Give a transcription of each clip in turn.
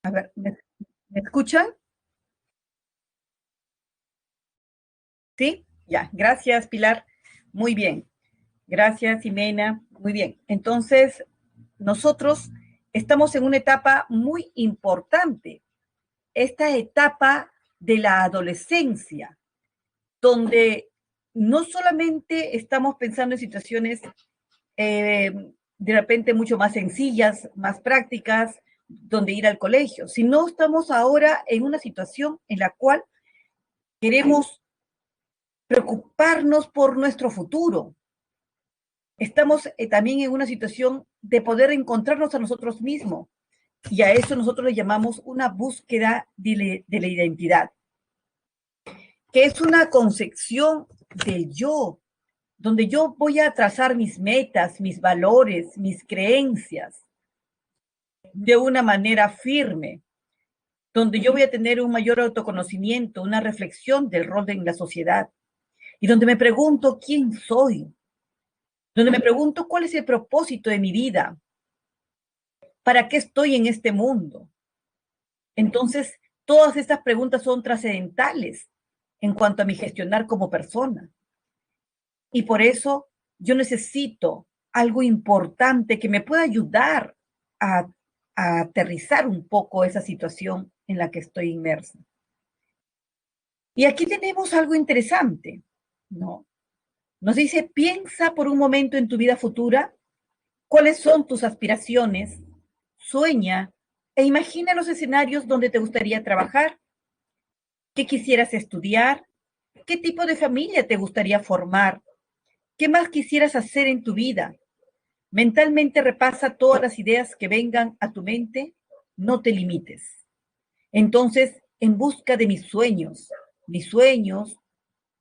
A ver, ¿me escuchan? ¿Sí? Ya, gracias, Pilar. Muy bien. Gracias, Jimena. Muy bien. Entonces, nosotros estamos en una etapa muy importante, esta etapa de la adolescencia, donde no solamente estamos pensando en situaciones de repente mucho más sencillas, más prácticas, donde ir al colegio, sino estamos ahora en una situación en la cual queremos preocuparnos por nuestro futuro. Estamos también en una situación de poder encontrarnos a nosotros mismos y a eso nosotros le llamamos una búsqueda de la identidad, que es una concepción del yo, donde yo voy a trazar mis metas, mis valores, mis creencias de una manera firme, donde yo voy a tener un mayor autoconocimiento, una reflexión del rol en la sociedad y donde me pregunto quién soy, donde me pregunto cuál es el propósito de mi vida, para qué estoy en este mundo. Entonces, todas estas preguntas son trascendentales en cuanto a mi gestionar como persona. Y por eso yo necesito algo importante que me pueda ayudar a, a aterrizar un poco esa situación en la que estoy inmersa. Y aquí tenemos algo interesante, ¿no? Nos dice, piensa por un momento en tu vida futura. ¿Cuáles son tus aspiraciones? Sueña e imagina los escenarios donde te gustaría trabajar, qué quisieras estudiar, qué tipo de familia te gustaría formar, qué más quisieras hacer en tu vida. Mentalmente repasa todas las ideas que vengan a tu mente, no te limites. Entonces, en busca de mis sueños,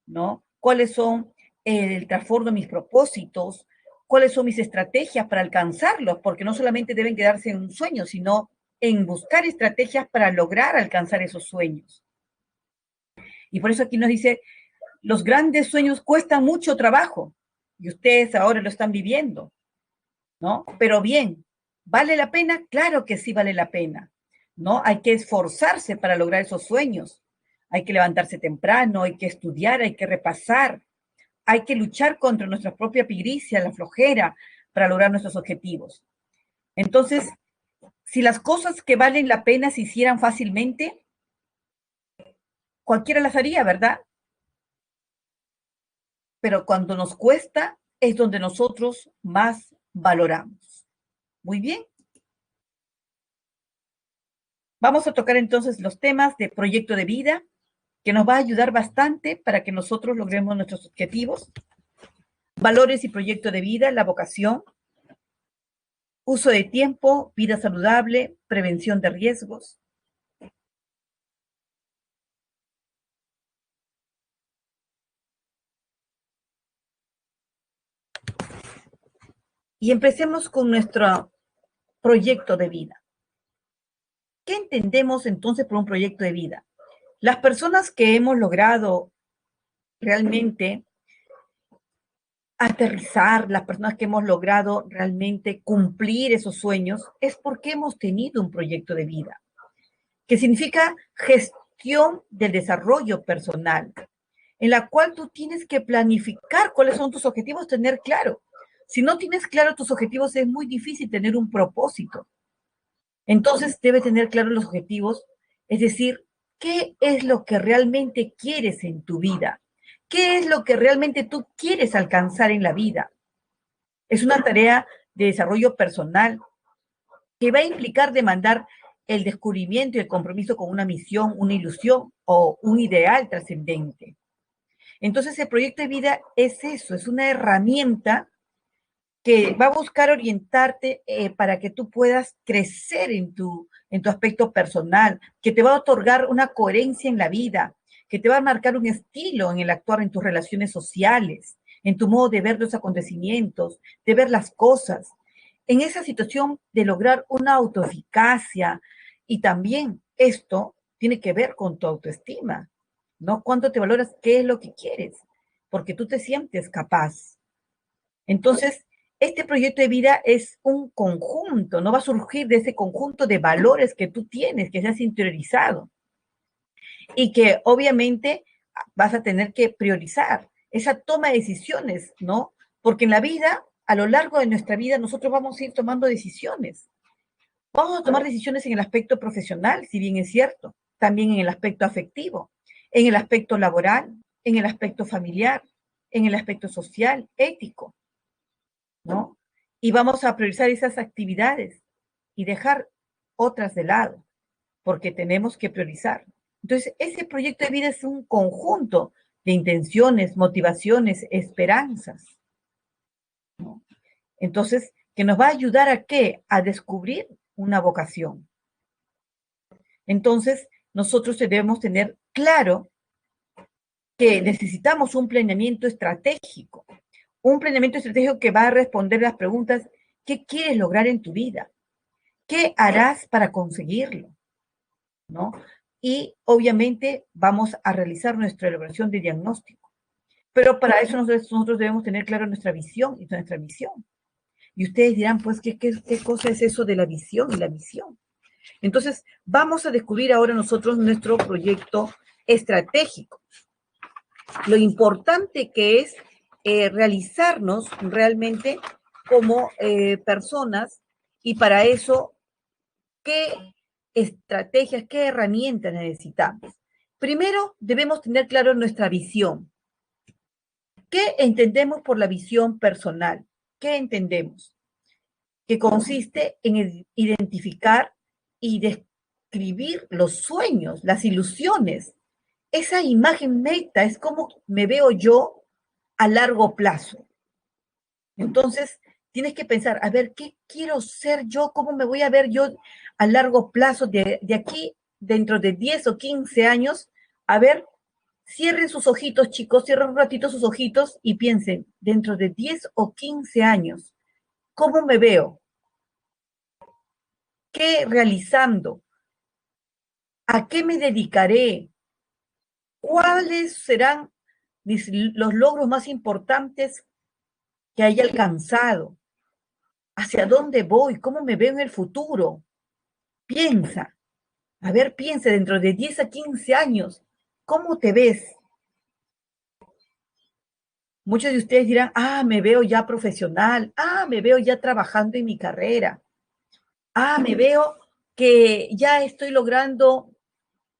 ¿no? ¿Cuáles son el trasfondo de mis propósitos? ¿Cuáles son mis estrategias para alcanzarlos? Porque no solamente deben quedarse en un sueño, sino en buscar estrategias para lograr alcanzar esos sueños. Y por eso aquí nos dice, los grandes sueños cuestan mucho trabajo y ustedes ahora lo están viviendo, ¿no? Pero bien, ¿vale la pena? Claro que sí vale la pena, ¿no? Hay que esforzarse para lograr esos sueños. Hay que levantarse temprano, hay que estudiar, hay que repasar, hay que luchar contra nuestra propia pigricia, la flojera, para lograr nuestros objetivos. Entonces, si las cosas que valen la pena se hicieran fácilmente, cualquiera las haría, ¿verdad? Pero cuando nos cuesta es donde nosotros más valoramos. Muy bien. Vamos a tocar entonces los temas de proyecto de vida, que nos va a ayudar bastante para que nosotros logremos nuestros objetivos. Valores y proyecto de vida, la vocación, uso de tiempo, vida saludable, prevención de riesgos. Y empecemos con nuestro proyecto de vida. ¿Qué entendemos entonces por un proyecto de vida? Las personas que hemos logrado realmente aterrizar, las personas que hemos logrado realmente cumplir esos sueños, es porque hemos tenido un proyecto de vida, que significa gestión del desarrollo personal, en la cual tú tienes que planificar cuáles son tus objetivos, tener claro. Si no tienes claro tus objetivos, es muy difícil tener un propósito. Entonces, debes tener claros los objetivos, es decir, ¿qué es lo que realmente quieres en tu vida? ¿Qué es lo que realmente tú quieres alcanzar en la vida? Es una tarea de desarrollo personal que va a implicar demandar el descubrimiento y el compromiso con una misión, una ilusión o un ideal trascendente. Entonces, el proyecto de vida es eso, es una herramienta que va a buscar orientarte para que tú puedas crecer en tu aspecto personal, que te va a otorgar una coherencia en la vida, que te va a marcar un estilo en el actuar en tus relaciones sociales, en tu modo de ver los acontecimientos, de ver las cosas. En esa situación de lograr una autoeficacia y también esto tiene que ver con tu autoestima, ¿no? ¿Cuánto te valoras? ¿Qué es lo que quieres? Porque tú te sientes capaz. Entonces, este proyecto de vida es un conjunto, no va a surgir de ese conjunto de valores que tú tienes, que se has interiorizado y que obviamente vas a tener que priorizar esa toma de decisiones, ¿no? Porque en la vida, a lo largo de nuestra vida, nosotros vamos a ir tomando decisiones. Vamos a tomar decisiones en el aspecto profesional, si bien es cierto, también en el aspecto afectivo, en el aspecto laboral, en el aspecto familiar, en el aspecto social, ético, ¿no? Y vamos a priorizar esas actividades y dejar otras de lado, porque tenemos que priorizar. Entonces, ese proyecto de vida es un conjunto de intenciones, motivaciones, esperanzas, ¿no? Entonces, que nos va a ayudar a qué? A descubrir una vocación. Entonces, nosotros debemos tener claro que necesitamos un planeamiento estratégico, que va a responder las preguntas: ¿qué quieres lograr en tu vida? ¿Qué harás para conseguirlo? ¿No? Y obviamente vamos a realizar nuestra elaboración de diagnóstico. Pero para eso nosotros debemos tener claro nuestra visión y nuestra misión. Y ustedes dirán, pues, ¿qué cosa es eso de la visión y la misión? Entonces, vamos a descubrir ahora nosotros nuestro proyecto estratégico. Lo importante que es realizarnos realmente como personas, y para eso, ¿qué estrategias, qué herramientas necesitamos? Primero, debemos tener claro nuestra visión. ¿Qué entendemos por la visión personal? ¿Qué entendemos? Que consiste en identificar y describir los sueños, las ilusiones. Esa imagen meta es como me veo yo a largo plazo. Entonces, tienes que pensar, a ver, ¿qué quiero ser yo? ¿Cómo me voy a ver yo a largo plazo de aquí, dentro de 10 o 15 años? A ver, cierren sus ojitos, chicos, cierren un ratito sus ojitos y piensen, dentro de 10 o 15 años, ¿cómo me veo? ¿Qué realizando? ¿A qué me dedicaré? ¿Cuáles serán los logros más importantes que haya alcanzado? ¿Hacia dónde voy? ¿Cómo me veo en el futuro? Piensa, a ver, piensa dentro de 10 a 15 años, ¿cómo te ves? Muchos de ustedes dirán, me veo ya profesional, me veo ya trabajando en mi carrera, me veo que ya estoy logrando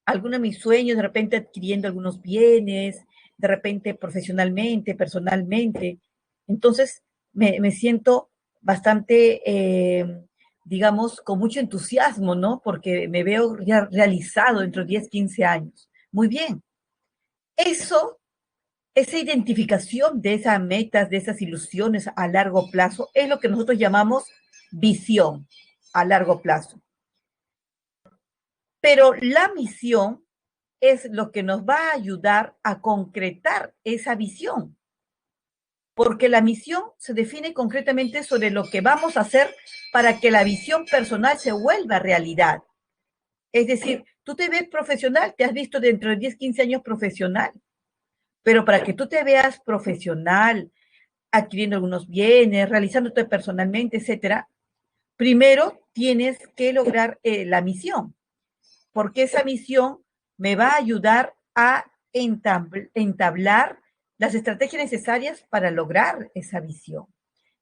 algunos de mis sueños, de repente adquiriendo algunos bienes, de repente profesionalmente, personalmente. Entonces, me siento bastante, digamos, con mucho entusiasmo, ¿no? Porque me veo ya realizado dentro de 10, 15 años. Muy bien. Eso, esa identificación de esas metas, de esas ilusiones a largo plazo, es lo que nosotros llamamos visión a largo plazo. Pero la misión es lo que nos va a ayudar a concretar esa visión, porque la misión se define concretamente sobre lo que vamos a hacer para que la visión personal se vuelva realidad. Es decir, tú te ves profesional, te has visto dentro de 10, 15 años profesional, pero para que tú te veas profesional, adquiriendo algunos bienes, realizándote personalmente, etcétera, primero tienes que lograr la misión, porque esa misión me va a ayudar a entablar las estrategias necesarias para lograr esa visión.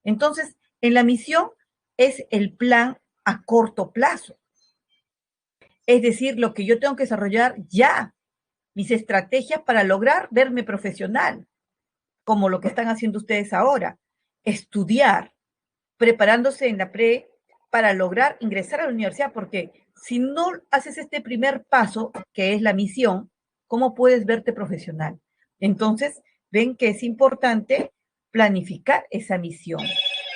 Entonces, en la misión es el plan a corto plazo, es decir, lo que yo tengo que desarrollar ya, mis estrategias para lograr verme profesional, como lo que están haciendo ustedes ahora, estudiar, preparándose en la para lograr ingresar a la universidad, porque si no haces este primer paso, que es la misión, ¿cómo puedes verte profesional? Entonces, ven que es importante planificar esa misión,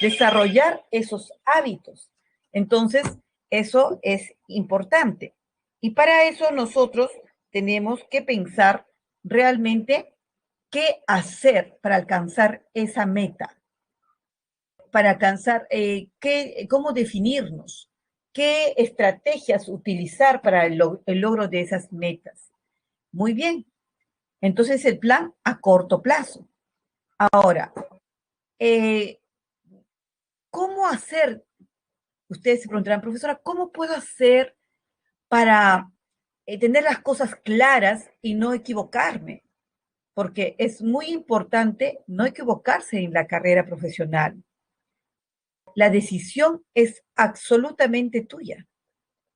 desarrollar esos hábitos. Entonces, eso es importante. Y para eso nosotros tenemos que pensar realmente qué hacer para alcanzar esa meta, para alcanzar, cómo definirnos, qué estrategias utilizar para el logro de esas metas. Muy bien, entonces el plan a corto plazo. Ahora, eh, ¿cómo hacer? Ustedes se preguntarán, profesora, ¿cómo puedo hacer para tener las cosas claras y no equivocarme? Porque es muy importante no equivocarse en la carrera profesional. La decisión es absolutamente tuya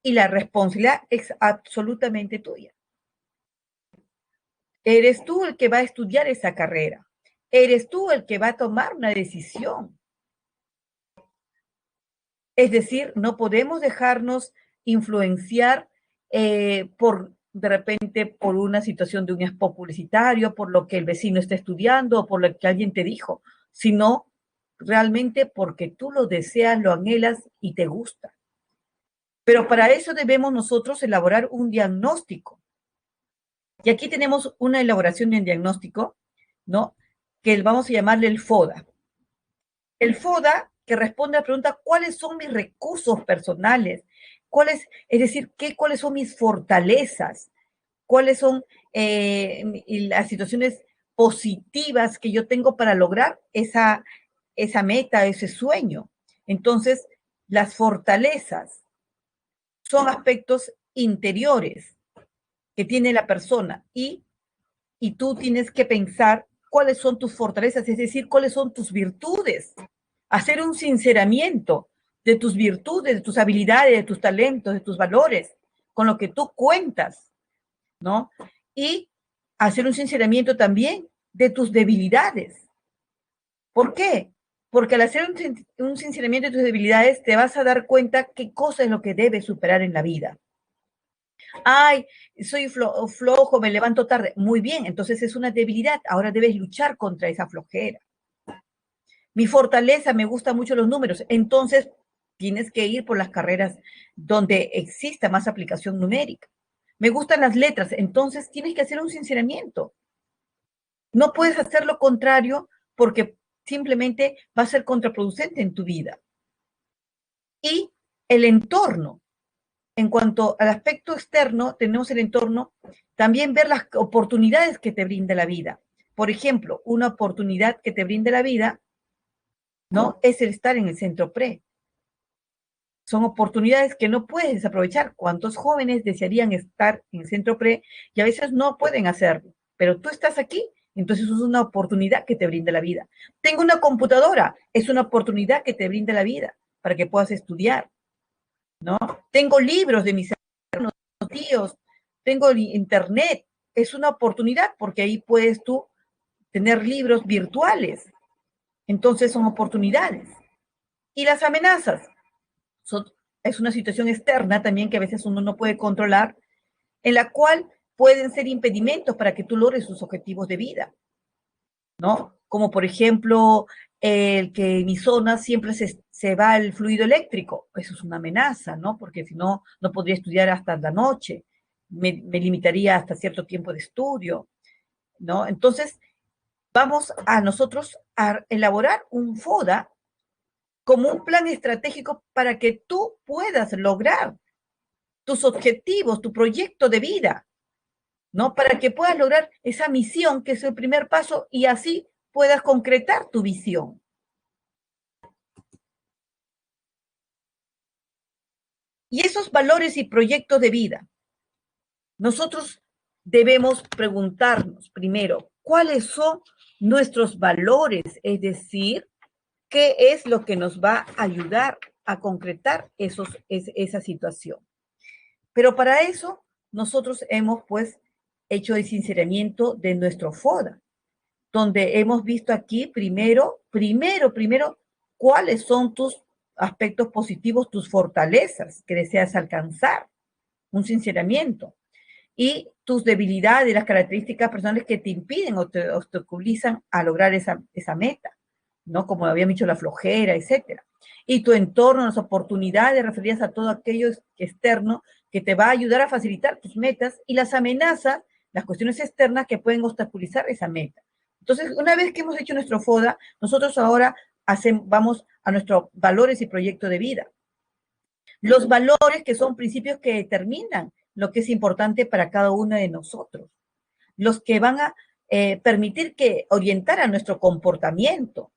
y la responsabilidad es absolutamente tuya. Eres tú el que va a estudiar esa carrera. Eres tú el que va a tomar una decisión. Es decir, no podemos dejarnos influenciar de repente por una situación de un spot publicitario, por lo que el vecino está estudiando o por lo que alguien te dijo, sino realmente porque tú lo deseas, lo anhelas y te gusta. Pero para eso debemos nosotros elaborar un diagnóstico. Y aquí tenemos una elaboración de un diagnóstico, ¿no? Que vamos a llamarle el FODA. El FODA que responde a la pregunta, ¿cuáles son mis recursos personales? Es decir, cuáles son mis fortalezas? ¿Cuáles son las situaciones positivas que yo tengo para lograr esa meta, ese sueño? Entonces, las fortalezas son aspectos interiores que tiene la persona y tú tienes que pensar cuáles son tus fortalezas, es decir, cuáles son tus virtudes. Hacer un sinceramiento de tus virtudes, de tus habilidades, de tus talentos, de tus valores, con lo que tú cuentas, ¿no? Y hacer un sinceramiento también de tus debilidades. ¿Por qué? Porque al hacer un sinceramiento de tus debilidades, te vas a dar cuenta qué cosa es lo que debes superar en la vida. Ay, soy flojo, me levanto tarde. Muy bien, entonces es una debilidad. Ahora debes luchar contra esa flojera. Mi fortaleza, me gustan mucho los números. Entonces tienes que ir por las carreras donde exista más aplicación numérica. Me gustan las letras, entonces tienes que hacer un sinceramiento. No puedes hacer lo contrario porque simplemente va a ser contraproducente en tu vida. Y el entorno. En cuanto al aspecto externo, tenemos el entorno, también ver las oportunidades que te brinda la vida. Por ejemplo, una oportunidad que te brinda la vida, ¿no? Es el estar en el centro pre. Son oportunidades que no puedes desaprovechar. ¿Cuántos jóvenes desearían estar en el centro pre y a veces no pueden hacerlo? Pero tú estás aquí, entonces es una oportunidad que te brinda la vida. Tengo una computadora, es una oportunidad que te brinda la vida para que puedas estudiar, ¿no? Tengo libros de mis hermanos, tíos, tengo internet, es una oportunidad porque ahí puedes tú tener libros virtuales. Entonces son oportunidades. Y las amenazas es una situación externa también que a veces uno no puede controlar, en la cual pueden ser impedimentos para que tú logres tus objetivos de vida, ¿no? Como por ejemplo, el que en mi zona siempre se va el fluido eléctrico. Eso es una amenaza, ¿no? Porque si no, no podría estudiar hasta la noche, me limitaría hasta cierto tiempo de estudio, ¿no? Entonces, vamos a nosotros a elaborar un FODA como un plan estratégico para que tú puedas lograr tus objetivos, tu proyecto de vida, ¿no? Para que puedas lograr esa misión que es el primer paso y así puedas concretar tu visión. Y esos valores y proyectos de vida, nosotros debemos preguntarnos primero, ¿cuáles son nuestros valores? Es decir, ¿qué es lo que nos va a ayudar a concretar esa situación? Pero para eso, nosotros hemos, pues, hecho el sinceramiento de nuestro FODA, donde hemos visto aquí primero, cuáles son tus aspectos positivos, tus fortalezas que deseas alcanzar, un sinceramiento, y tus debilidades, las características personales que te impiden o te obstaculizan a lograr esa meta, ¿no? Como habíamos dicho, la flojera, etcétera. Y tu entorno, las oportunidades referidas a todo aquello externo que te va a ayudar a facilitar tus metas y las amenazas, las cuestiones externas que pueden obstaculizar esa meta. Entonces, una vez que hemos hecho nuestro FODA, nosotros ahora vamos a nuestros valores y proyecto de vida. Los valores que son principios que determinan lo que es importante para cada uno de nosotros, los que van a permitir orientar a nuestro comportamiento,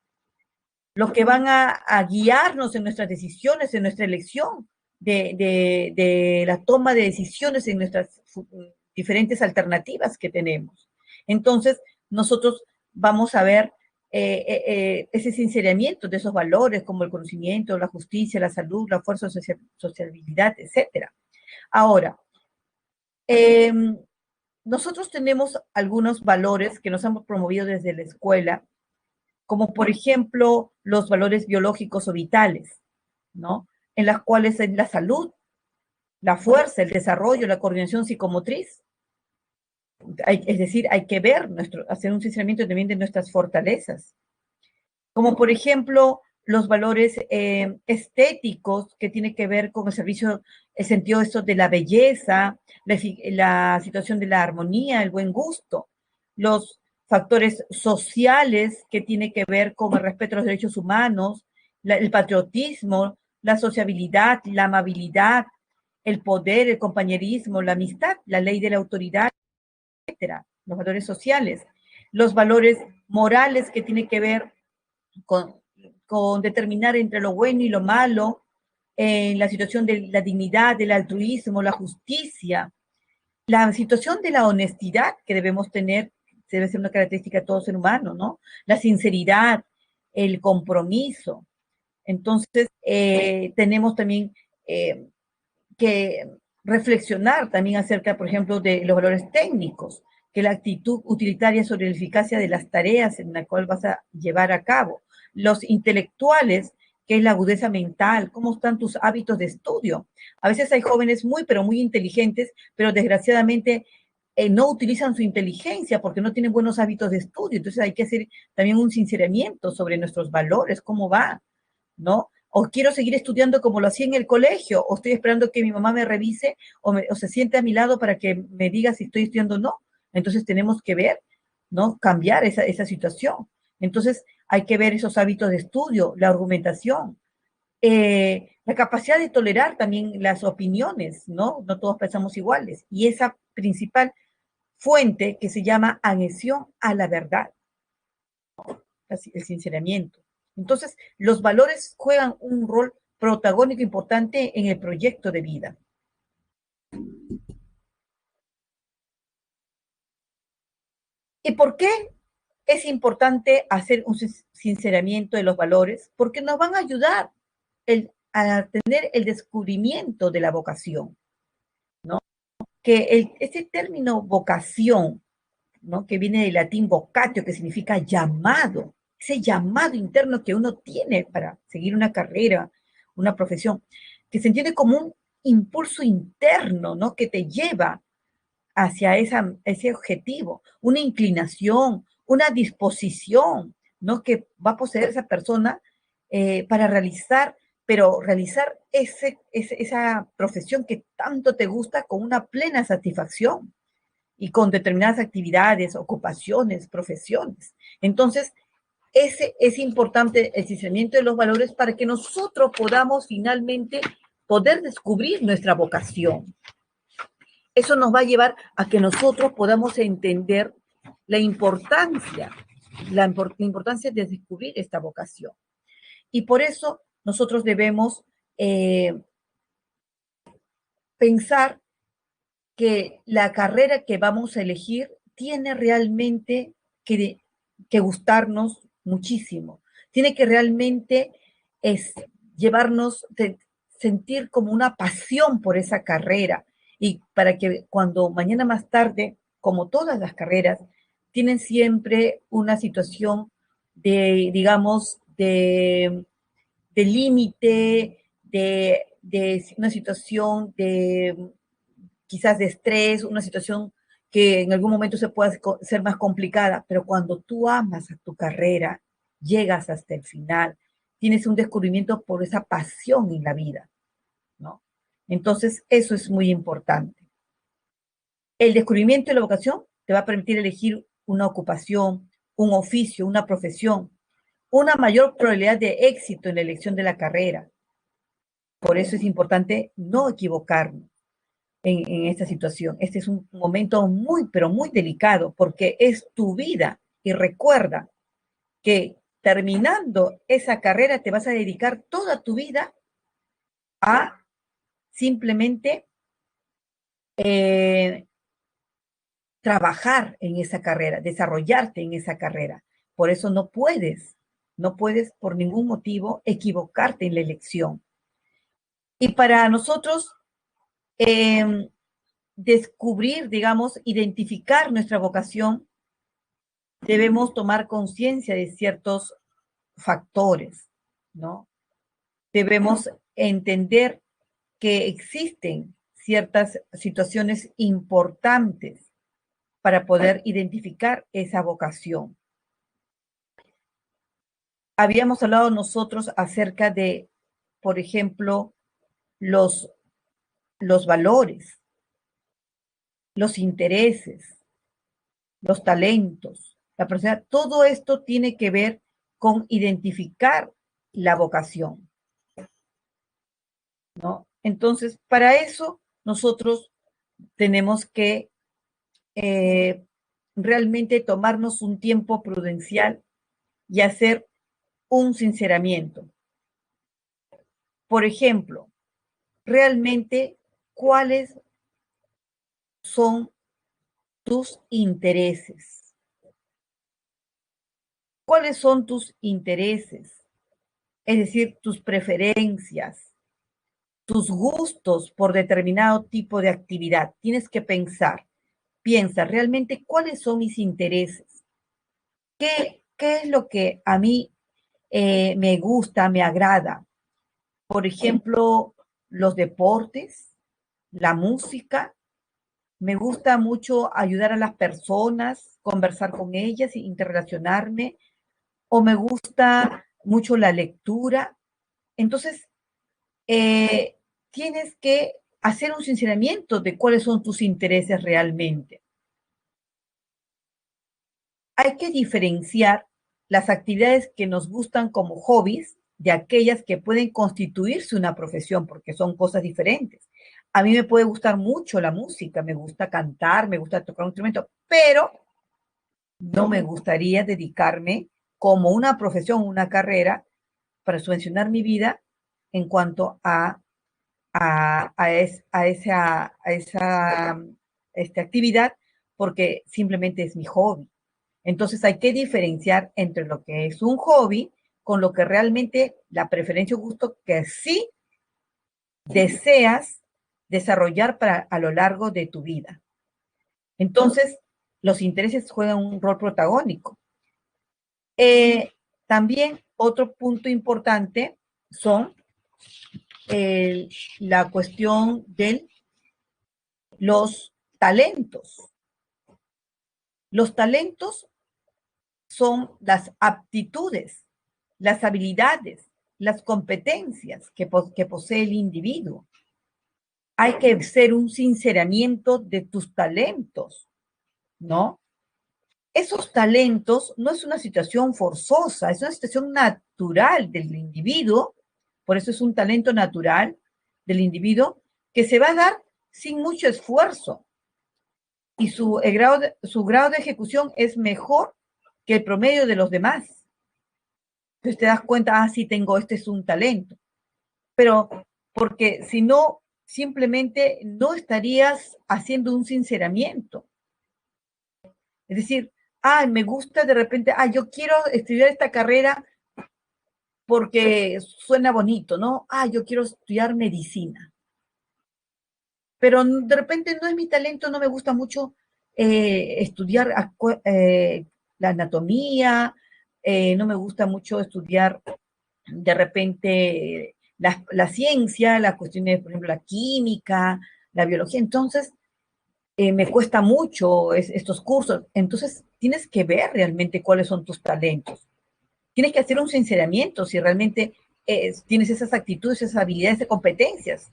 los que van a guiarnos en nuestras decisiones, en nuestra elección de la toma de decisiones en nuestras diferentes alternativas que tenemos. Entonces, nosotros vamos a ver ese sinceramiento de esos valores como el conocimiento, la justicia, la salud, la fuerza, sociabilidad, etcétera. Ahora, eh, nosotros tenemos algunos valores que nos hemos promovido desde la escuela, como por ejemplo los valores biológicos o vitales, ¿no? En las cuales es la salud, la fuerza, el desarrollo, la coordinación psicomotriz. Es decir, hay que ver, hacer un sinceramiento también de nuestras fortalezas. Como por ejemplo los valores estéticos que tiene que ver con el servicio, el sentido esto de la belleza, la situación de la armonía, el buen gusto, los factores sociales que tiene que ver con el respeto a los derechos humanos, el patriotismo, la sociabilidad, la amabilidad, el poder, el compañerismo, la amistad, la ley de la autoridad, etcétera, los valores sociales, los valores morales que tiene que ver con, con determinar entre lo bueno y lo malo, en la situación de la dignidad, del altruismo, la justicia, la situación de la honestidad que debemos tener, debe ser una característica de todo ser humano, ¿no? La sinceridad, el compromiso. Entonces, tenemos también que reflexionar también acerca, por ejemplo, de los valores técnicos, que la actitud utilitaria sobre la eficacia de las tareas en la cual vas a llevar a cabo. Los intelectuales, que es la agudeza mental, cómo están tus hábitos de estudio. A veces hay jóvenes muy, pero muy inteligentes, pero desgraciadamente no utilizan su inteligencia porque no tienen buenos hábitos de estudio. Entonces hay que hacer también un sinceramiento sobre nuestros valores, cómo va, ¿no? O quiero seguir estudiando como lo hacía en el colegio, o estoy esperando que mi mamá me revise o se siente a mi lado para que me diga si estoy estudiando o no. Entonces tenemos que ver, ¿no? Cambiar esa situación. Entonces hay que ver esos hábitos de estudio, la argumentación, la capacidad de tolerar también las opiniones, ¿no? No todos pensamos iguales. Y esa principal fuente que se llama adhesión a la verdad, el sinceramiento. Entonces, los valores juegan un rol protagónico importante en el proyecto de vida. ¿Y por qué es importante hacer un sinceramiento de los valores? Porque nos van a ayudar a tener el descubrimiento de la vocación, ¿no? Que este término vocación, ¿no? Que viene del latín vocatio, que significa llamado, ese llamado interno que uno tiene para seguir una carrera, una profesión, que se entiende como un impulso interno, ¿no? Que te lleva hacia ese objetivo, una inclinación, una disposición, ¿no? Que va a poseer esa persona para realizar, pero realizar esa profesión que tanto te gusta con una plena satisfacción y con determinadas actividades, ocupaciones, profesiones. Entonces, ese es importante el discernimiento de los valores para que nosotros podamos finalmente poder descubrir nuestra vocación. Eso nos va a llevar a que nosotros podamos entender la importancia, importancia de descubrir esta vocación. Y por eso nosotros debemos pensar que la carrera que vamos a elegir tiene realmente que gustarnos muchísimo. Tiene que realmente llevarnos, sentir como una pasión por esa carrera y para que cuando mañana más tarde, como todas las carreras, tienen siempre una situación de, digamos, de límite, de una situación de quizás de estrés, una situación que en algún momento se pueda ser más complicada, pero cuando tú amas a tu carrera, llegas hasta el final, tienes un descubrimiento por esa pasión en la vida, ¿no? Entonces, eso es muy importante. El descubrimiento de la vocación te va a permitir elegir una ocupación, un oficio, una profesión, una mayor probabilidad de éxito en la elección de la carrera. Por eso es importante no equivocarnos en esta situación. Este es un momento muy, pero muy delicado porque es tu vida. Y recuerda que terminando esa carrera te vas a dedicar toda tu vida a simplemente trabajar en esa carrera, desarrollarte en esa carrera. Por eso no puedes por ningún motivo equivocarte en la elección. Y para nosotros descubrir, digamos, identificar nuestra vocación, debemos tomar conciencia de ciertos factores, ¿no? Debemos entender que existen ciertas situaciones importantes para poder identificar esa vocación. Habíamos hablado nosotros acerca de, por ejemplo, los valores, los intereses, los talentos, la personalidad. Todo esto tiene que ver con identificar la vocación, ¿no? Entonces, para eso nosotros tenemos que realmente tomarnos un tiempo prudencial y hacer un sinceramiento. Por ejemplo, realmente, ¿cuáles son tus intereses? ¿Cuáles son tus intereses? Es decir, tus preferencias, tus gustos por determinado tipo de actividad. Tienes que pensar, piensa realmente cuáles son mis intereses. ¿Qué es lo que a mí me gusta, me agrada? Por ejemplo, los deportes, la música. Me gusta mucho ayudar a las personas, conversar con ellas, interrelacionarme, o me gusta mucho la lectura. Entonces, tienes que hacer un sinceramiento de cuáles son tus intereses realmente. Hay que diferenciar las actividades que nos gustan como hobbies de aquellas que pueden constituirse una profesión, porque son cosas diferentes. A mí me puede gustar mucho la música, me gusta cantar, me gusta tocar un instrumento, pero no me gustaría dedicarme como una profesión, una carrera, para subvencionar mi vida en cuanto a esa actividad, porque simplemente es mi hobby. Entonces hay que diferenciar entre lo que es un hobby con lo que realmente la preferencia o gusto que sí deseas desarrollar a lo largo de tu vida. Entonces, los intereses juegan un rol protagónico. También otro punto importante son la cuestión de los talentos. Los talentos son las aptitudes, las habilidades, las competencias que posee el individuo. Hay que hacer un sinceramiento de tus talentos, ¿no? Esos talentos no es una situación forzosa, es una situación natural del individuo, por eso es un talento natural del individuo que se va a dar sin mucho esfuerzo y su grado de ejecución es mejor que el promedio de los demás. Entonces te das cuenta, sí tengo, este es un talento. Pero porque si no, simplemente no estarías haciendo un sinceramiento. Es decir, me gusta de repente, yo quiero estudiar esta carrera porque suena bonito, ¿no? Yo quiero estudiar medicina. Pero de repente no es mi talento, no me gusta mucho estudiar la anatomía, no me gusta mucho estudiar de repente la ciencia, las cuestiones, por ejemplo, la química, la biología. Entonces, me cuesta mucho estos cursos. Entonces, tienes que ver realmente cuáles son tus talentos. Tienes que hacer un sinceramiento si realmente tienes esas actitudes, esas habilidades, esas competencias.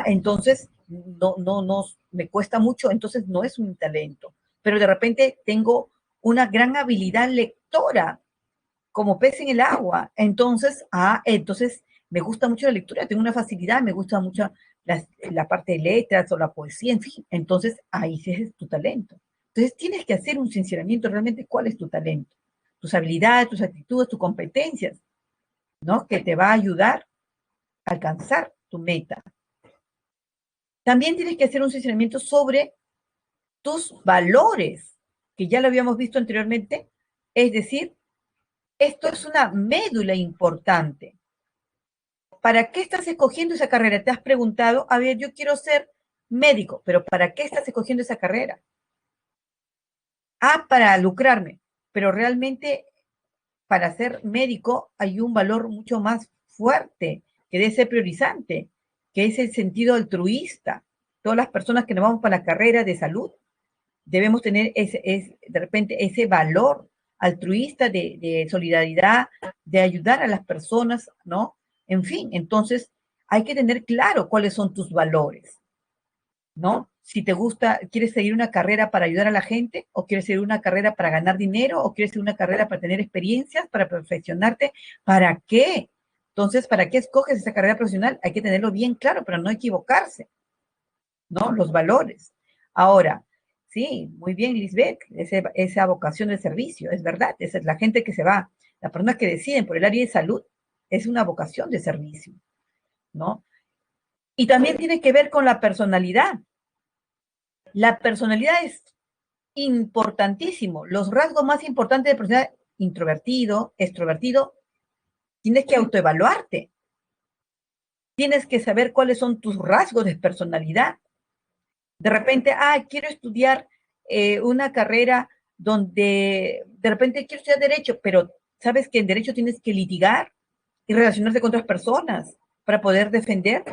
Entonces, no, me cuesta mucho, entonces no es un talento. Pero de repente tengo una gran habilidad lectora, como pez en el agua. Entonces, entonces me gusta mucho la lectura, tengo una facilidad, me gusta mucho la parte de letras o la poesía, en fin. Entonces, ahí sí es tu talento. Entonces, tienes que hacer un sinceramiento realmente cuál es tu talento. tus habilidades, tus actitudes, tus competencias, ¿no? Que te va a ayudar a alcanzar tu meta. También tienes que hacer un seleccionamiento sobre tus valores, que ya lo habíamos visto anteriormente, es decir, esto es una médula importante. ¿Para qué estás escogiendo esa carrera? Te has preguntado, a ver, yo quiero ser médico, pero ¿para qué estás escogiendo esa carrera? Ah, para lucrarme, pero realmente para ser médico hay un valor mucho más fuerte que debe ser priorizante, que es el sentido altruista. Todas las personas que nos vamos para la carrera de salud debemos tener de repente ese valor altruista de solidaridad, de ayudar a las personas, ¿no? En fin, entonces hay que tener claro cuáles son tus valores, ¿no? Si te gusta, quieres seguir una carrera para ayudar a la gente, o quieres seguir una carrera para ganar dinero, o quieres seguir una carrera para tener experiencias, para perfeccionarte, ¿para qué? Entonces, ¿para qué escoges esa carrera profesional? Hay que tenerlo bien claro para no equivocarse, ¿no? Los valores. Ahora, sí, muy bien, Lisbeth, esa vocación de servicio, es verdad, esa es la gente que se va, las personas que deciden por el área de salud, es una vocación de servicio, ¿no? Y también tiene que ver con la personalidad. La personalidad es importantísimo. Los rasgos más importantes de personalidad, introvertido, extrovertido, tienes que autoevaluarte. Tienes que saber cuáles son tus rasgos de personalidad. De repente, quiero estudiar una carrera donde de repente quiero estudiar derecho, pero sabes que en derecho tienes que litigar y relacionarte con otras personas para poder defender.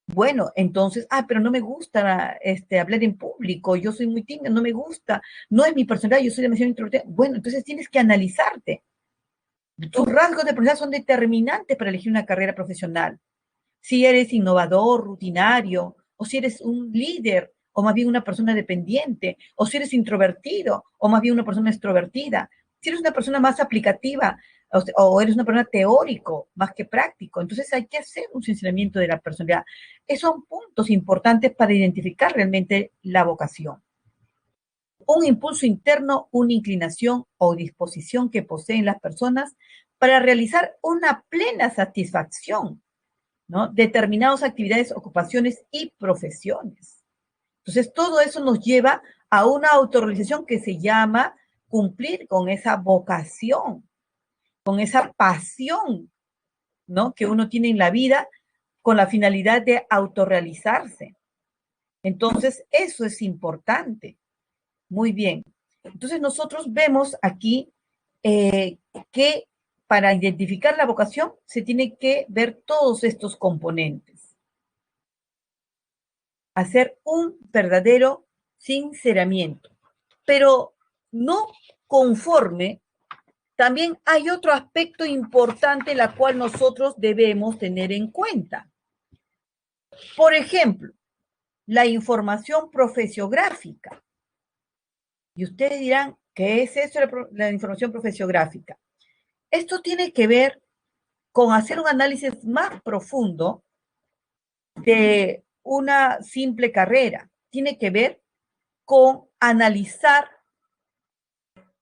Bueno, entonces, pero no me gusta hablar en público, yo soy muy tímida, no me gusta, no es mi personalidad, yo soy demasiado introvertida. Bueno, entonces tienes que analizarte. Tus rasgos de personalidad son determinantes para elegir una carrera profesional. Si eres innovador, rutinario, o si eres un líder, o más bien una persona dependiente, o si eres introvertido, o más bien una persona extrovertida. Si eres una persona más aplicativa, o eres una persona teórico más que práctico. Entonces hay que hacer un funcionamiento de la personalidad. Esos son puntos importantes para identificar realmente la vocación. Un impulso interno, una inclinación o disposición que poseen las personas para realizar una plena satisfacción, ¿no? Determinadas actividades, ocupaciones y profesiones. Entonces, todo eso nos lleva a una autorrealización que se llama cumplir con esa vocación, con esa pasión, ¿no? Que uno tiene en la vida con la finalidad de autorrealizarse. Entonces, eso es importante. Muy bien. Entonces, nosotros vemos aquí que para identificar la vocación se tiene que ver todos estos componentes. Hacer un verdadero sinceramiento. Pero no conforme, también hay otro aspecto importante en la cual nosotros debemos tener en cuenta. Por ejemplo, la información profesiográfica. Y ustedes dirán, ¿qué es eso la información profesiográfica? Esto tiene que ver con hacer un análisis más profundo de una simple carrera. Tiene que ver con analizar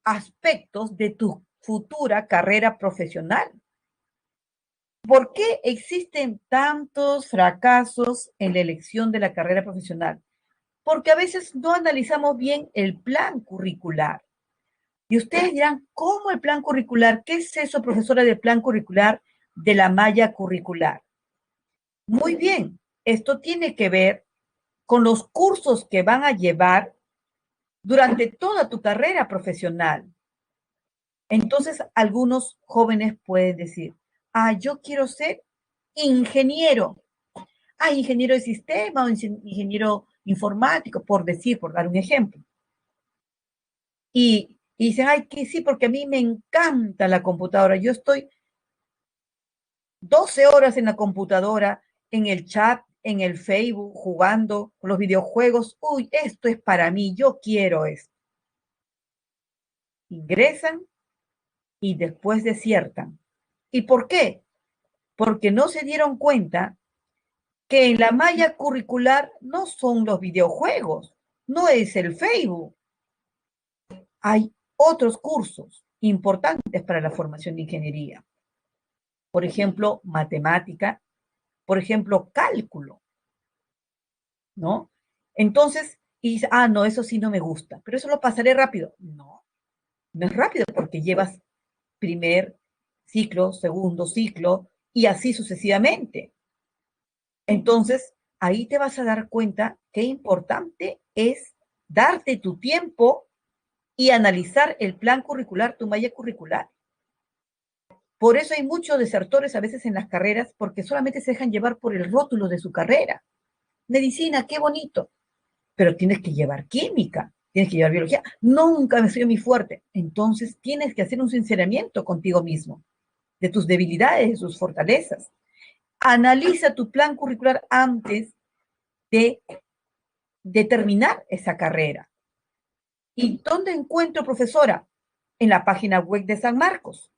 aspectos de tu futura carrera profesional. ¿Por qué existen tantos fracasos en la elección de la carrera profesional? Porque a veces no analizamos bien el plan curricular. Y ustedes dirán, ¿cómo el plan curricular? ¿Qué es eso, profesora, del plan curricular de la malla curricular? Muy bien, esto tiene que ver con los cursos que van a llevar durante toda tu carrera profesional. Entonces, algunos jóvenes pueden decir, yo quiero ser ingeniero. Ingeniero de sistema o ingeniero informático, por dar un ejemplo. Y dicen, que sí, porque a mí me encanta la computadora. Yo estoy 12 horas en la computadora, en el chat, en el Facebook, jugando con los videojuegos. Uy, esto es para mí, yo quiero esto. Ingresan y después desiertan. ¿Y por qué? Porque no se dieron cuenta que en la malla curricular no son los videojuegos, no es el Facebook. Hay otros cursos importantes para la formación de ingeniería. Por ejemplo, matemática, por ejemplo, cálculo, ¿no? Entonces, y dice, ah, no, eso sí no me gusta, pero eso lo pasaré rápido. No, no es rápido porque llevas primer ciclo, segundo ciclo y así sucesivamente. Entonces, ahí te vas a dar cuenta qué importante es darte tu tiempo y analizar el plan curricular, tu malla curricular. Por eso hay muchos desertores a veces en las carreras porque solamente se dejan llevar por el rótulo de su carrera. Medicina, qué bonito, pero tienes que llevar química, tienes que llevar biología. Nunca me soy mi fuerte. Entonces tienes que hacer un sinceramiento contigo mismo, de tus debilidades, de tus fortalezas. Analiza tu plan curricular antes de determinar esa carrera. ¿Y dónde encuentro, profesora? En la página web de San Marcos.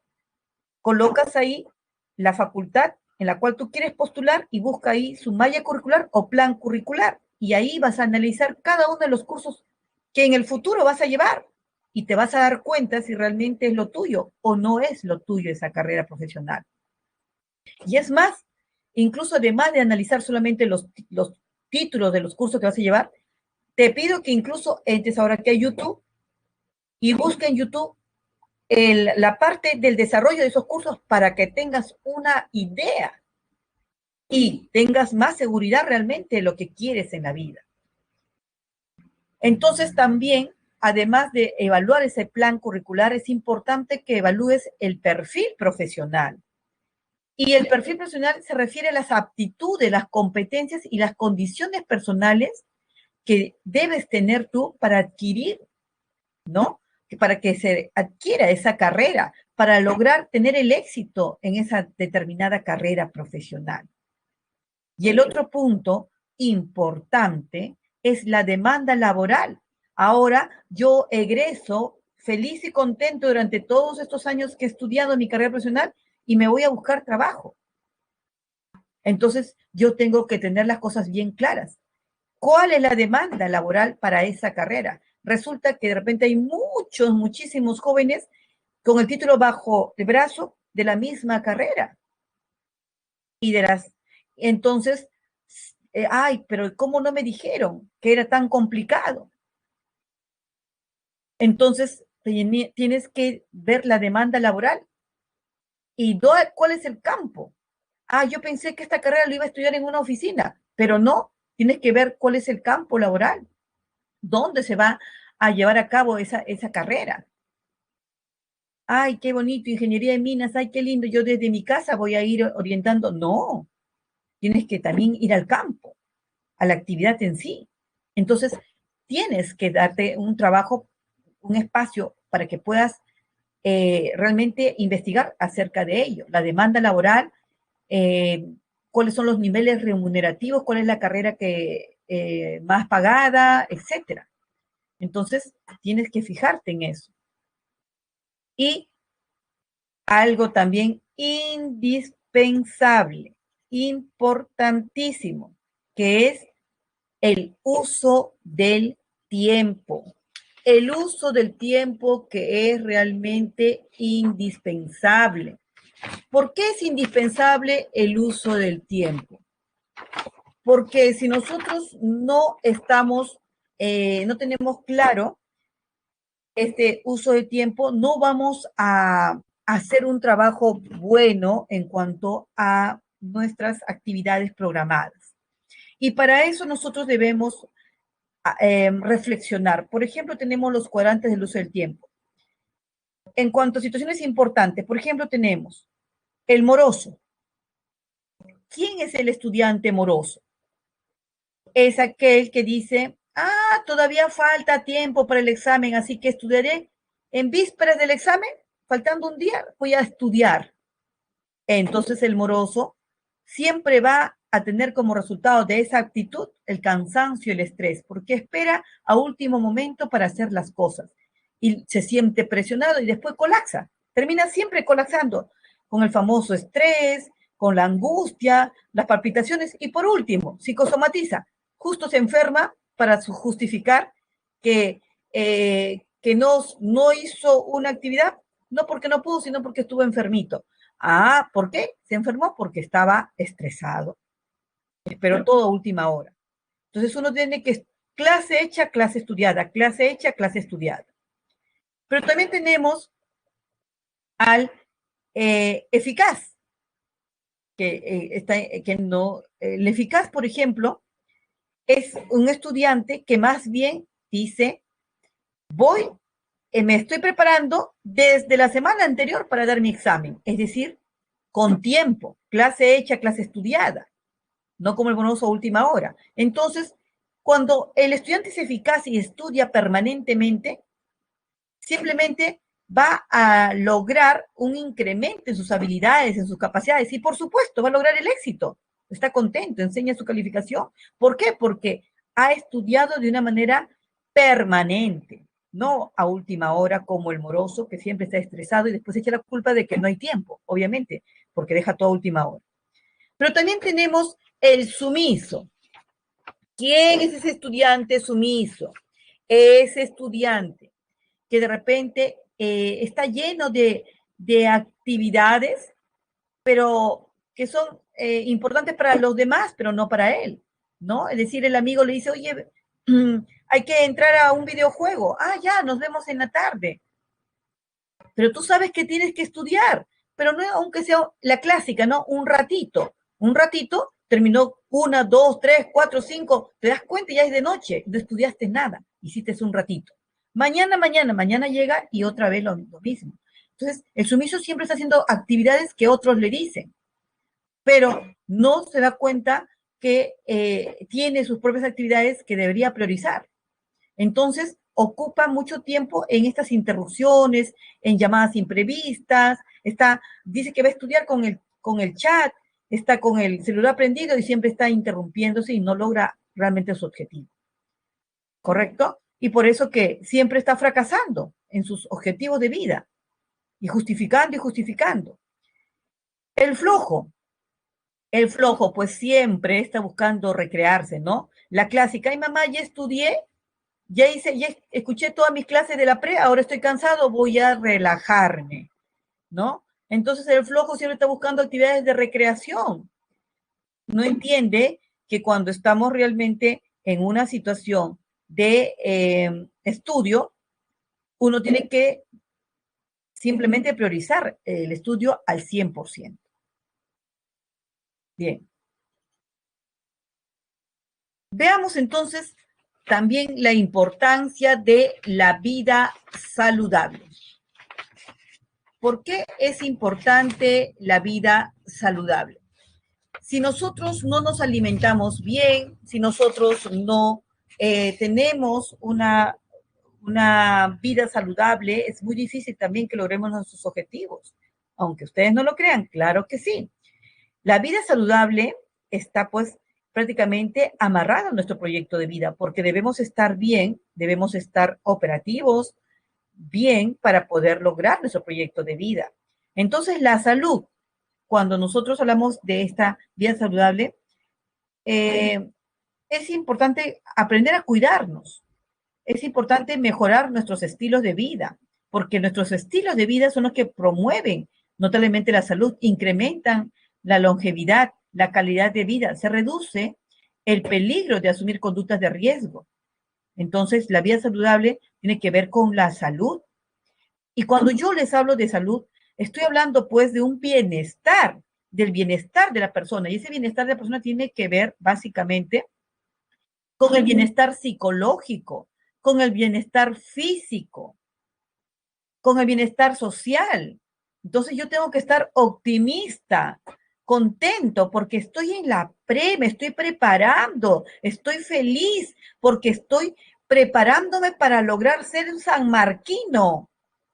Colocas ahí la facultad en la cual tú quieres postular y busca ahí su malla curricular o plan curricular. Y ahí vas a analizar cada uno de los cursos que en el futuro vas a llevar y te vas a dar cuenta si realmente es lo tuyo o no es lo tuyo esa carrera profesional. Y es más, incluso además de analizar solamente los títulos de los cursos que vas a llevar, te pido que incluso entres ahora aquí a YouTube y busque en YouTube la parte del desarrollo de esos cursos para que tengas una idea y tengas más seguridad realmente de lo que quieres en la vida. Entonces también, además de evaluar ese plan curricular, es importante que evalúes el perfil profesional. Y el perfil profesional se refiere a las aptitudes, las competencias y las condiciones personales que debes tener tú para adquirir, ¿no? Para que se adquiera esa carrera, para lograr tener el éxito en esa determinada carrera profesional. Y el otro punto importante es la demanda laboral. Ahora yo egreso feliz y contento durante todos estos años que he estudiado mi carrera profesional y me voy a buscar trabajo. Entonces yo tengo que tener las cosas bien claras. ¿Cuál es la demanda laboral para esa carrera? Resulta que de repente hay muchísimos jóvenes con el título bajo el brazo de la misma carrera. Y de las, entonces, ay, pero ¿cómo no me dijeron que era tan complicado? Entonces, tienes que ver la demanda laboral y cuál es el campo. Ah, yo pensé que esta carrera lo iba a estudiar en una oficina, pero no, tienes que ver cuál es el campo laboral, dónde se va a llevar a cabo esa carrera. Ay, qué bonito, ingeniería de minas, ay, qué lindo, yo desde mi casa voy a ir orientando. No, tienes que también ir al campo, a la actividad en sí. Entonces, tienes que darte un trabajo, un espacio para que puedas realmente investigar acerca de ello, la demanda laboral, cuáles son los niveles remunerativos, cuál es la carrera que más pagada, etcétera. Entonces, tienes que fijarte en eso. Y algo también indispensable, importantísimo, que es el uso del tiempo. El uso del tiempo que es realmente indispensable. ¿Por qué es indispensable el uso del tiempo? Porque si nosotros no estamos, no tenemos claro este uso de tiempo, no vamos a hacer un trabajo bueno en cuanto a nuestras actividades programadas. Y para eso nosotros debemos reflexionar. Por ejemplo, tenemos los cuadrantes del uso del tiempo. En cuanto a situaciones importantes, por ejemplo, tenemos el moroso. ¿Quién es el estudiante moroso? Es aquel que dice, ah, todavía falta tiempo para el examen, así que estudiaré en vísperas del examen, faltando un día, voy a estudiar. Entonces el moroso siempre va a tener como resultado de esa actitud el cansancio y el estrés, porque espera a último momento para hacer las cosas y se siente presionado y después colapsa, termina siempre colapsando con el famoso estrés, con la angustia, las palpitaciones y por último, psicosomatiza, justo se enferma para justificar que que no hizo una actividad, no porque no pudo, sino porque estuvo enfermito. Ah, ¿por qué? Se enfermó porque estaba estresado. Esperó todo a última hora. Entonces uno tiene que, clase hecha, clase estudiada, clase hecha, clase estudiada. Pero también tenemos al eficaz, que no, el eficaz, por ejemplo, es un estudiante que más bien dice, me estoy preparando desde la semana anterior para dar mi examen, es decir, con tiempo, clase hecha, clase estudiada, no como el bonoso a última hora. Entonces, cuando el estudiante es eficaz y estudia permanentemente, simplemente va a lograr un incremento en sus habilidades, en sus capacidades y por supuesto va a lograr el éxito. Está contento, enseña su calificación. ¿Por qué? Porque ha estudiado de una manera permanente, no a última hora como el moroso que siempre está estresado y después echa la culpa de que no hay tiempo, obviamente, porque deja todo a última hora. Pero también tenemos el sumiso. ¿Quién es ese estudiante sumiso? Ese estudiante que de repente está lleno de actividades, pero que son importantes para los demás, pero no para él, ¿no? Es decir, el amigo le dice, oye, hay que entrar a un videojuego. Ah, ya, nos vemos en la tarde. Pero tú sabes que tienes que estudiar, pero no, aunque sea la clásica, ¿no? Un ratito, terminó una, dos, tres, cuatro, cinco, te das cuenta, ya es de noche, no estudiaste nada, hiciste un ratito. Mañana llega y otra vez lo mismo. Entonces, el sumiso siempre está haciendo actividades que otros le dicen, pero no se da cuenta que tiene sus propias actividades que debería priorizar. Entonces, ocupa mucho tiempo en estas interrupciones, en llamadas imprevistas, dice que va a estudiar con el chat, está con el celular prendido y siempre está interrumpiéndose y no logra realmente su objetivo. ¿Correcto? Y por eso que siempre está fracasando en sus objetivos de vida y justificando y justificando. El flojo pues siempre está buscando recrearse, ¿no? La clásica, ay mamá, ya estudié, ya escuché todas mis clases de la pre, ahora estoy cansado, voy a relajarme, ¿no? Entonces el flojo siempre está buscando actividades de recreación. No entiende que cuando estamos realmente en una situación de estudio, uno tiene que simplemente priorizar el estudio al 100%. Bien. Veamos entonces también la importancia de la vida saludable. ¿Por qué es importante la vida saludable? Si nosotros no nos alimentamos bien, si nosotros no tenemos una vida saludable, es muy difícil también que logremos nuestros objetivos. Aunque ustedes no lo crean, claro que sí. La vida saludable está pues prácticamente amarrada a nuestro proyecto de vida, porque debemos estar bien, debemos estar operativos, bien para poder lograr nuestro proyecto de vida. Entonces, la salud, cuando nosotros hablamos de esta vida saludable, es importante aprender a cuidarnos, es importante mejorar nuestros estilos de vida, porque nuestros estilos de vida son los que promueven notablemente la salud, incrementan la longevidad, la calidad de vida, se reduce el peligro de asumir conductas de riesgo. Entonces, la vida saludable tiene que ver con la salud. Y cuando yo les hablo de salud, estoy hablando pues de un bienestar, del bienestar de la persona. Y ese bienestar de la persona tiene que ver básicamente con el bienestar psicológico, con el bienestar físico, con el bienestar social. Entonces yo tengo que estar optimista, contento, porque estoy en la pre, me estoy preparando, estoy feliz, porque estoy preparándome para lograr ser un sanmarquino.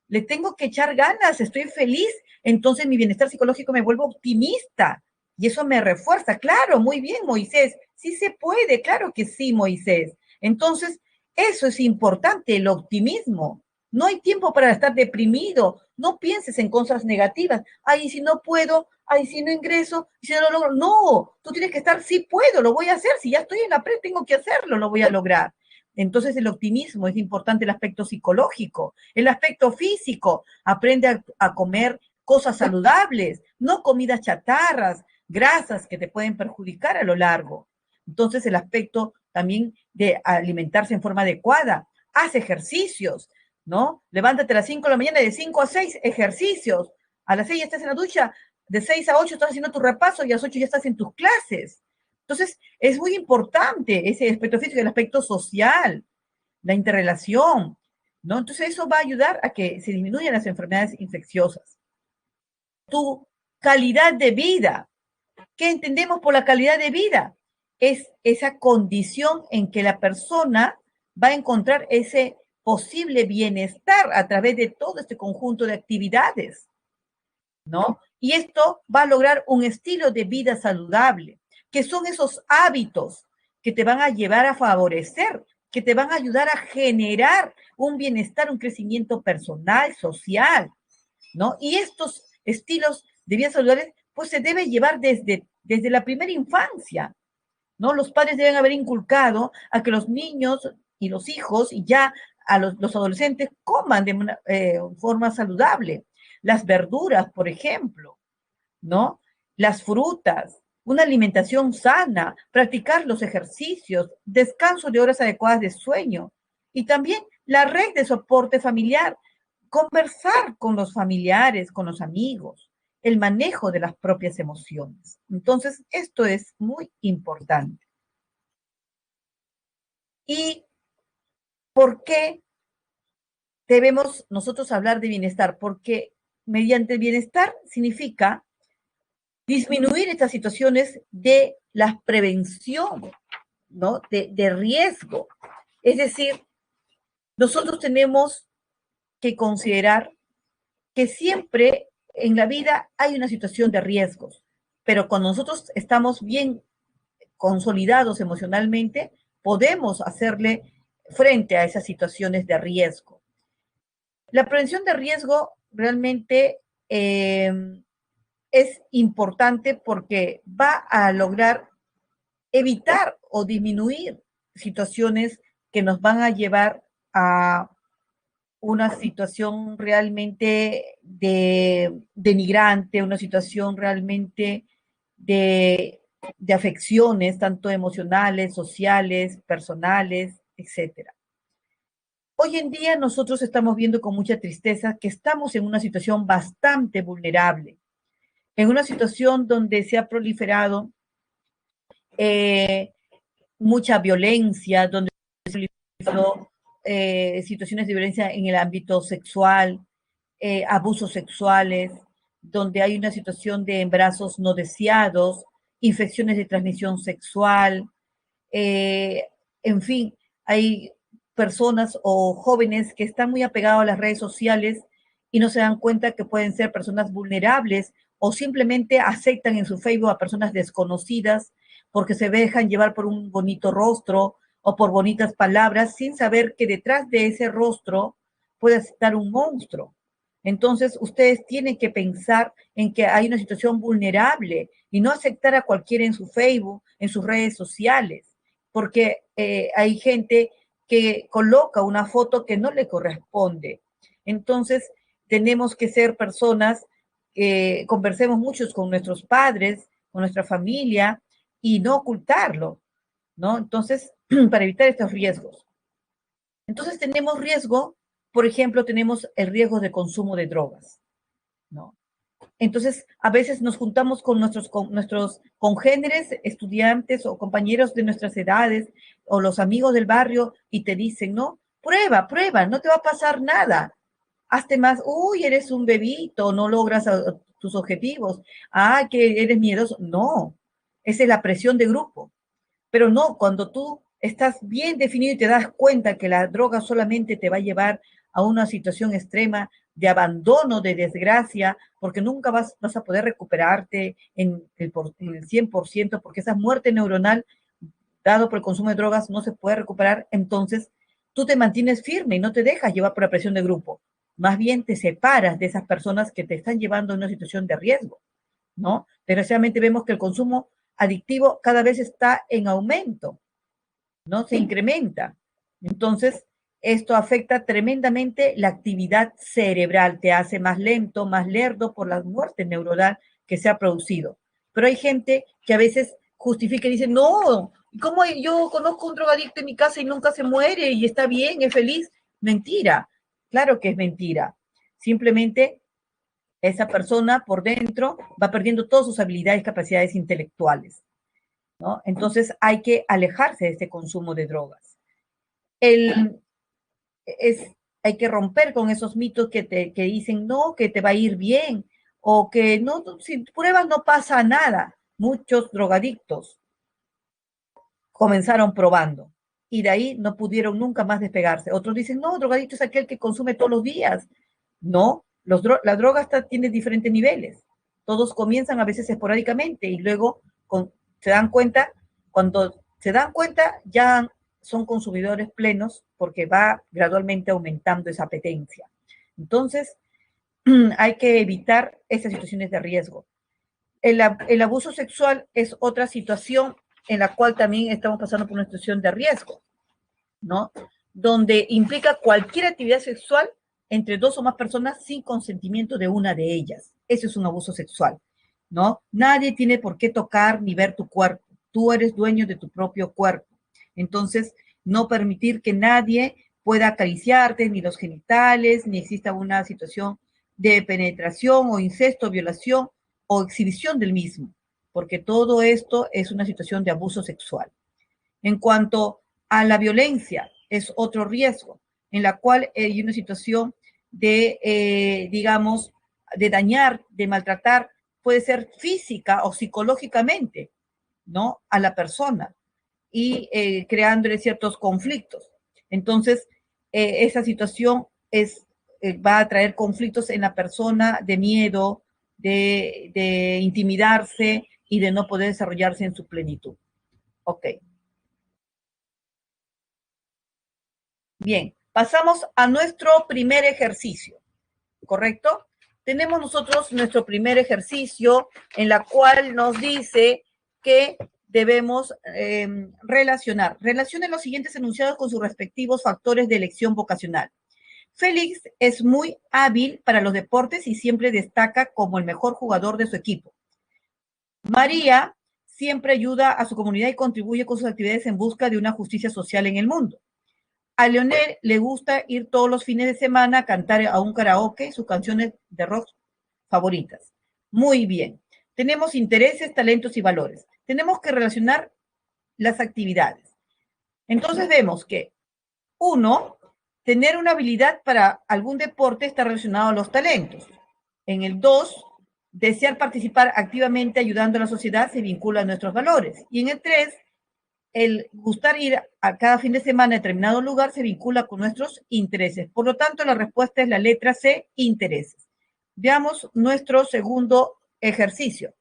Le tengo que echar ganas, estoy feliz, entonces mi bienestar psicológico me vuelve optimista y eso me refuerza. Claro, muy bien, Moisés, sí se puede, claro que sí, Moisés. Entonces, eso es importante, el optimismo. No hay tiempo para estar deprimido, no pienses en cosas negativas. Ay, si no puedo, ay, si no ingreso, si no lo logro. No, tú tienes que estar, sí puedo, lo voy a hacer, si ya estoy en la pre, tengo que hacerlo, lo voy a lograr. Entonces el optimismo es importante, el aspecto psicológico, el aspecto físico, aprende a comer cosas saludables, no comidas chatarras, grasas que te pueden perjudicar a lo largo. Entonces el aspecto también de alimentarse en forma adecuada, haz ejercicios, ¿no? Levántate a las 5 de la mañana, de 5 a 6 ejercicios, a las 6 ya estás en la ducha, de 6 a 8 estás haciendo tu repaso y a las 8 ya estás en tus clases. Entonces, es muy importante ese aspecto físico, el aspecto social, la interrelación, ¿no? Entonces, eso va a ayudar a que se disminuyan las enfermedades infecciosas. Tu calidad de vida. ¿Qué entendemos por la calidad de vida? Es esa condición en que la persona va a encontrar ese posible bienestar a través de todo este conjunto de actividades, ¿no? Y esto va a lograr un estilo de vida saludable, que son esos hábitos que te van a llevar a favorecer, que te van a ayudar a generar un bienestar, un crecimiento personal, social, ¿no? Y estos estilos de vida saludable, pues se debe llevar desde la primera infancia, ¿no? Los padres deben haber inculcado a que los niños y los hijos y ya a los adolescentes coman de una forma saludable. Las verduras, por ejemplo, ¿no? Las frutas, una alimentación sana, practicar los ejercicios, descanso de horas adecuadas de sueño y también la red de soporte familiar, conversar con los familiares, con los amigos, el manejo de las propias emociones. Entonces, esto es muy importante. ¿Y por qué debemos nosotros hablar de bienestar? Porque mediante el bienestar significa disminuir estas situaciones de la prevención, ¿no? De riesgo. Es decir, nosotros tenemos que considerar que siempre en la vida hay una situación de riesgos, pero cuando nosotros estamos bien consolidados emocionalmente, podemos hacerle frente a esas situaciones de riesgo. La prevención de riesgo realmente es importante porque va a lograr evitar o disminuir situaciones que nos van a llevar a una situación realmente denigrante, una situación realmente de afecciones, tanto emocionales, sociales, personales, etcétera. Hoy en día nosotros estamos viendo con mucha tristeza que estamos en una situación bastante vulnerable, en una situación donde se ha proliferado eh, mucha violencia, donde se ha proliferado situaciones de violencia en el ámbito sexual, abusos sexuales, donde hay una situación de embarazos no deseados, infecciones de transmisión sexual, eh, en fin, hay personas o jóvenes que están muy apegados a las redes sociales y no se dan cuenta que pueden ser personas vulnerables o simplemente aceptan en su Facebook a personas desconocidas porque se dejan llevar por un bonito rostro o por bonitas palabras sin saber que detrás de ese rostro puede estar un monstruo. Entonces, ustedes tienen que pensar en que hay una situación vulnerable y no aceptar a cualquiera en su Facebook, en sus redes sociales, porque hay gente que coloca una foto que no le corresponde. Entonces, tenemos que ser personas que conversemos muchos con nuestros padres, con nuestra familia y no ocultarlo, ¿no? Entonces, para evitar estos riesgos. Entonces, tenemos riesgo, por ejemplo, tenemos el riesgo de consumo de drogas, ¿no? Entonces, a veces nos juntamos con nuestros congéneres, estudiantes o compañeros de nuestras edades o los amigos del barrio y te dicen, no, prueba, prueba, no te va a pasar nada. Hazte más, uy, eres un bebito, no logras tus objetivos, ah, que eres miedoso. No, esa es la presión de grupo. Pero no, cuando tú estás bien definido y te das cuenta que la droga solamente te va a llevar a una situación extrema de abandono, de desgracia, porque nunca vas a poder recuperarte en el 100%, porque esa muerte neuronal dado por el consumo de drogas no se puede recuperar, entonces tú te mantienes firme y no te dejas llevar por la presión de grupo. Más bien te separas de esas personas que te están llevando a una situación de riesgo, ¿no? Desgraciadamente vemos que el consumo adictivo cada vez está en aumento, ¿no? Se incrementa. Entonces, esto afecta tremendamente la actividad cerebral, te hace más lento, más lerdo por la muerte neuronal que se ha producido. Pero hay gente que a veces justifica y dice, no, ¿cómo yo conozco un drogadicto en mi casa y nunca se muere y está bien, es feliz? Mentira, claro que es mentira. Simplemente esa persona por dentro va perdiendo todas sus habilidades y capacidades intelectuales, ¿no? Entonces hay que alejarse de este consumo de drogas. El, es, hay que romper con esos mitos que dicen, no, que te va a ir bien, o que no, si pruebas no pasa nada. Muchos drogadictos comenzaron probando y de ahí no pudieron nunca más despegarse. Otros dicen, no, drogadicto es aquel que consume todos los días. No, la droga tiene diferentes niveles. Todos comienzan a veces esporádicamente y luego se dan cuenta, cuando se dan cuenta ya son consumidores plenos porque va gradualmente aumentando esa apetencia. Entonces, hay que evitar esas situaciones de riesgo. El abuso sexual es otra situación en la cual también estamos pasando por una situación de riesgo, ¿no? Donde implica cualquier actividad sexual entre dos o más personas sin consentimiento de una de ellas. Eso es un abuso sexual, ¿no? Nadie tiene por qué tocar ni ver tu cuerpo. Tú eres dueño de tu propio cuerpo. Entonces, no permitir que nadie pueda acariciarte, ni los genitales, ni exista una situación de penetración o incesto, violación o exhibición del mismo, porque todo esto es una situación de abuso sexual. En cuanto a la violencia, es otro riesgo, en la cual hay una situación de, digamos, de dañar, de maltratar, puede ser física o psicológicamente, ¿no? A la persona y creándole ciertos conflictos. Entonces, esa situación va a traer conflictos en la persona de miedo, de intimidarse y de no poder desarrollarse en su plenitud. Ok. Bien, pasamos a nuestro primer ejercicio, ¿correcto? Tenemos nosotros nuestro primer ejercicio en la cual nos dice que debemos relacionar. Relacionen los siguientes enunciados con sus respectivos factores de elección vocacional. Félix es muy hábil para los deportes y siempre destaca como el mejor jugador de su equipo. María siempre ayuda a su comunidad y contribuye con sus actividades en busca de una justicia social en el mundo. A Leonel le gusta ir todos los fines de semana a cantar a un karaoke sus canciones de rock favoritas. Muy bien. Tenemos intereses, talentos y valores. Tenemos que relacionar las actividades. Entonces vemos que, uno, tener una habilidad para algún deporte está relacionado a los talentos. En el 2, desear participar activamente ayudando a la sociedad se vincula a nuestros valores. Y en el 3, el gustar ir a cada fin de semana a determinado lugar se vincula con nuestros intereses. Por lo tanto, la respuesta es la letra C, intereses. Veamos nuestro segundo ejercicio.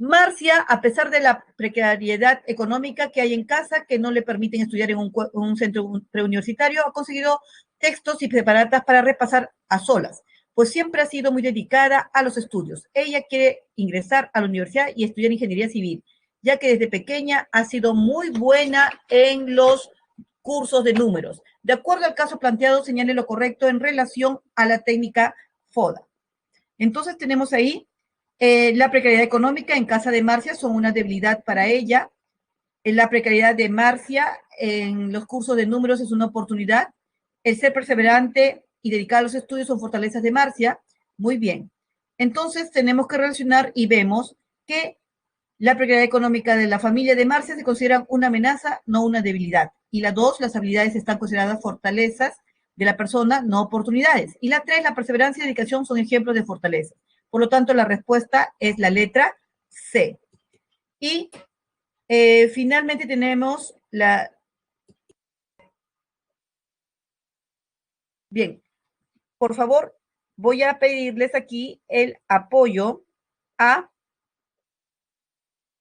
Marcia, a pesar de la precariedad económica que hay en casa, que no le permiten estudiar en un centro preuniversitario, ha conseguido textos y preparatas para repasar a solas, pues siempre ha sido muy dedicada a los estudios. Ella quiere ingresar a la universidad y estudiar ingeniería civil, ya que desde pequeña ha sido muy buena en los cursos de números. De acuerdo al caso planteado, señale lo correcto en relación a la técnica FODA. Entonces tenemos ahí la precariedad económica en casa de Marcia son una debilidad para ella. La precariedad de Marcia en los cursos de números es una oportunidad. El ser perseverante y dedicado a los estudios son fortalezas de Marcia. Muy bien. Entonces tenemos que relacionar y vemos que la precariedad económica de la familia de Marcia se considera una amenaza, no una debilidad. Y la 2, las habilidades están consideradas fortalezas de la persona, no oportunidades. Y la 3, la perseverancia y dedicación son ejemplos de fortalezas. Por lo tanto, la respuesta es la letra C. Y finalmente tenemos la... Bien, por favor, voy a pedirles aquí el apoyo a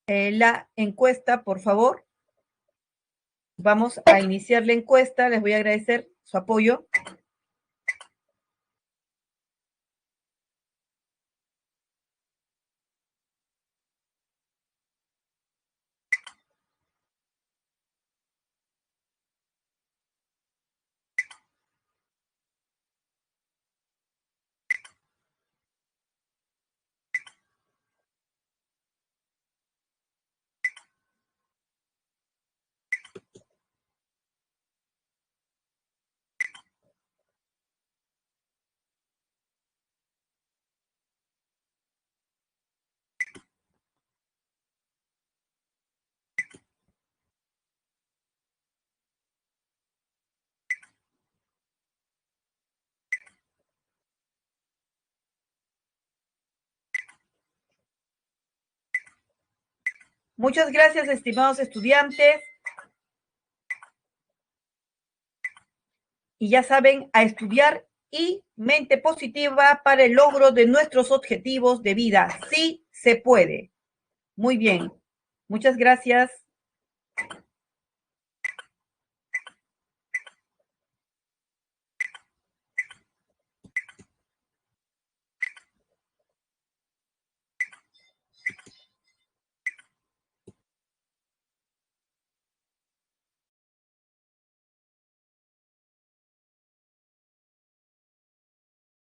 la encuesta, por favor. Vamos a iniciar la encuesta. Les voy a agradecer su apoyo. Muchas gracias, estimados estudiantes. Y ya saben, a estudiar y mente positiva para el logro de nuestros objetivos de vida. Sí se puede. Muy bien. Muchas gracias.